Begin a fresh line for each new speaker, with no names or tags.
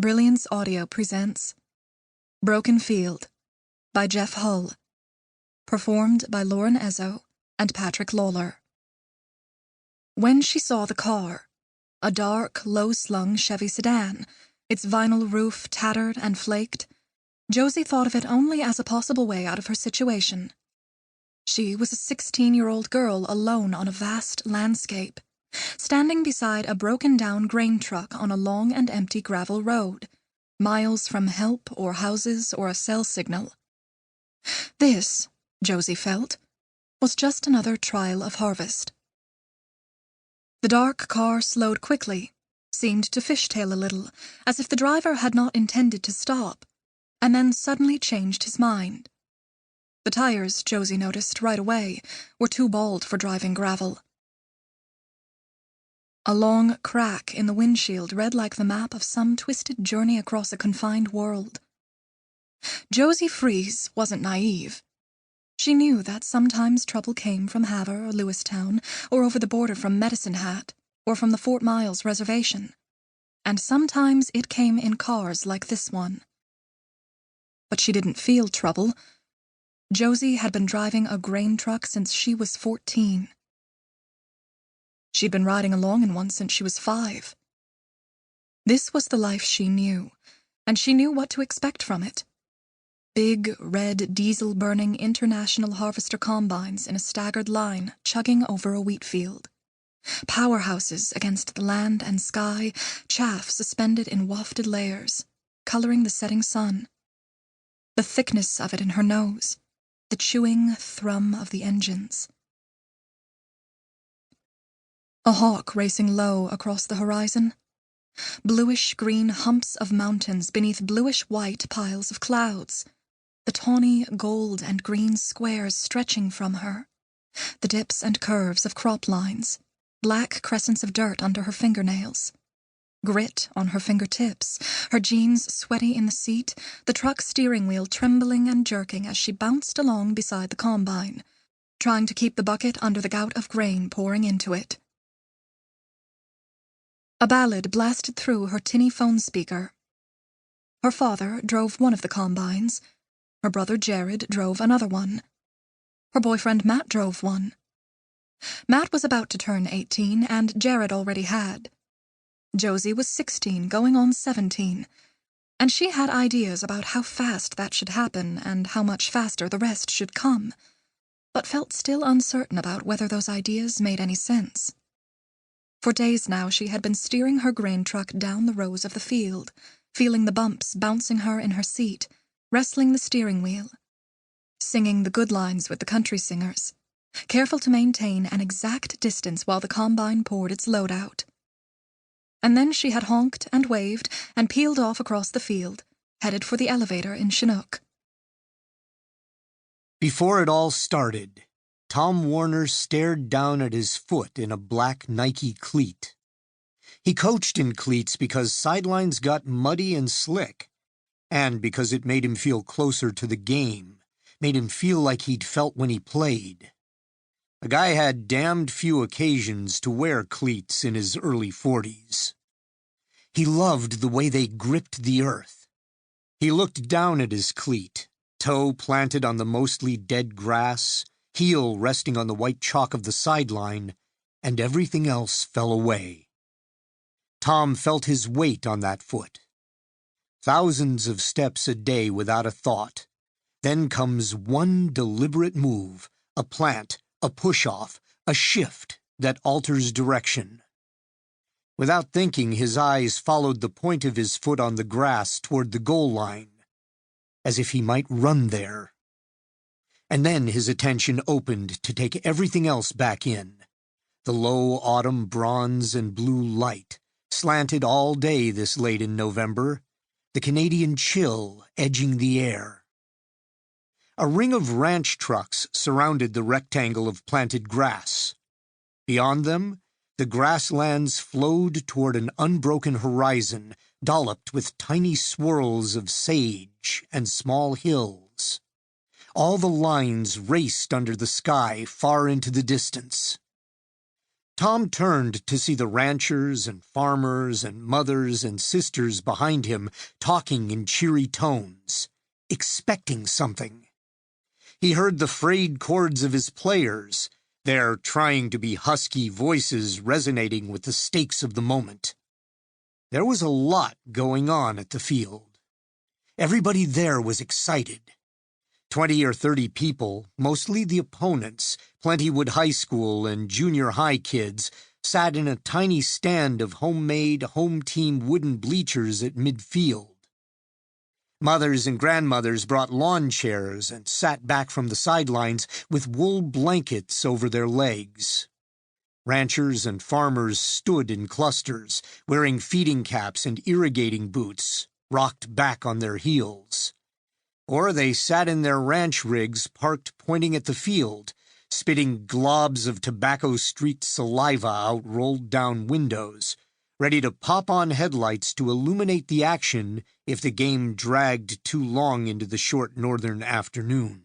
Brilliance Audio presents Broken Field by Jeff Hull, performed by Lauren Ezzo and Patrick Lawler. When she saw the car, a dark, low-slung Chevy sedan, its vinyl roof tattered and flaked, Josie thought of it only as a possible way out of her situation. She was a 16-year-old girl alone on a vast landscape, standing beside a broken-down grain truck on a long and empty gravel road, miles from help or houses or a cell signal. This, Josie felt, was just another trial of harvest. The dark car slowed quickly, seemed to fishtail a little, as if the driver had not intended to stop, and then suddenly changed his mind. The tires, Josie noticed right away, were too bald for driving gravel. A long crack in the windshield read like the map of some twisted journey across a confined world. Josie Frehse wasn't naive. She knew that sometimes trouble came from Havre or Lewistown, or over the border from Medicine Hat, or from the Fort Miles reservation, and sometimes it came in cars like this one. But she didn't feel trouble. Josie had been driving a grain truck since she was 14. She'd been riding along in one since she was 5. This was the life she knew, and she knew what to expect from it. Big, red, diesel-burning international harvester combines in a staggered line chugging over a wheat field. Powerhouses against the land and sky, chaff suspended in wafted layers, coloring the setting sun. The thickness of it in her nose, the chewing thrum of the engines. A hawk racing low across the horizon. Bluish-green humps of mountains beneath bluish-white piles of clouds. The tawny gold and green squares stretching from her. The dips and curves of crop lines. Black crescents of dirt under her fingernails. Grit on her fingertips, her jeans sweaty in the seat, the truck steering wheel trembling and jerking as she bounced along beside the combine, trying to keep the bucket under the gout of grain pouring into it. A ballad blasted through her tinny phone speaker. Her father drove one of the combines. Her brother Jared drove another one. Her boyfriend Matt drove one. Matt was about to turn 18, and Jared already had. Josie was 16, going on 17, and she had ideas about how fast that should happen and how much faster the rest should come, but felt still uncertain about whether those ideas made any sense. For days now she had been steering her grain truck down the rows of the field, feeling the bumps bouncing her in her seat, wrestling the steering wheel, singing the good lines with the country singers, careful to maintain an exact distance while the combine poured its load out. And then she had honked and waved and peeled off across the field, headed for the elevator in Chinook.
Before it all started, Tom Warner stared down at his foot in a black Nike cleat. He coached in cleats because sidelines got muddy and slick, and because it made him feel closer to the game, made him feel like he'd felt when he played. The guy had damned few occasions to wear cleats in his early 40s. He loved the way they gripped the earth. He looked down at his cleat, toe planted on the mostly dead grass, heel resting on the white chalk of the sideline, and everything else fell away. Tom felt his weight on that foot. Thousands of steps a day without a thought. Then comes one deliberate move, a plant, a push-off, a shift that alters direction. Without thinking, his eyes followed the point of his foot on the grass toward the goal line, as if he might run there. And then his attention opened to take everything else back in. The low autumn bronze and blue light, slanted all day this late in November, the Canadian chill edging the air. A ring of ranch trucks surrounded the rectangle of planted grass. Beyond them, the grasslands flowed toward an unbroken horizon, dolloped with tiny swirls of sage and small hills. All the lines raced under the sky far into the distance. Tom turned to see the ranchers and farmers and mothers and sisters behind him talking in cheery tones, expecting something. He heard the frayed chords of his players, their trying to be husky voices resonating with the stakes of the moment. There was a lot going on at the field. Everybody there was excited. 20 or 30 people, mostly the opponents, Plentywood High School and junior high kids, sat in a tiny stand of homemade, home-team wooden bleachers at midfield. Mothers and grandmothers brought lawn chairs and sat back from the sidelines with wool blankets over their legs. Ranchers and farmers stood in clusters, wearing feeding caps and irrigating boots, rocked back on their heels. Or they sat in their ranch rigs parked pointing at the field, spitting globs of tobacco-streaked saliva out rolled-down windows, ready to pop on headlights to illuminate the action if the game dragged too long into the short northern afternoon.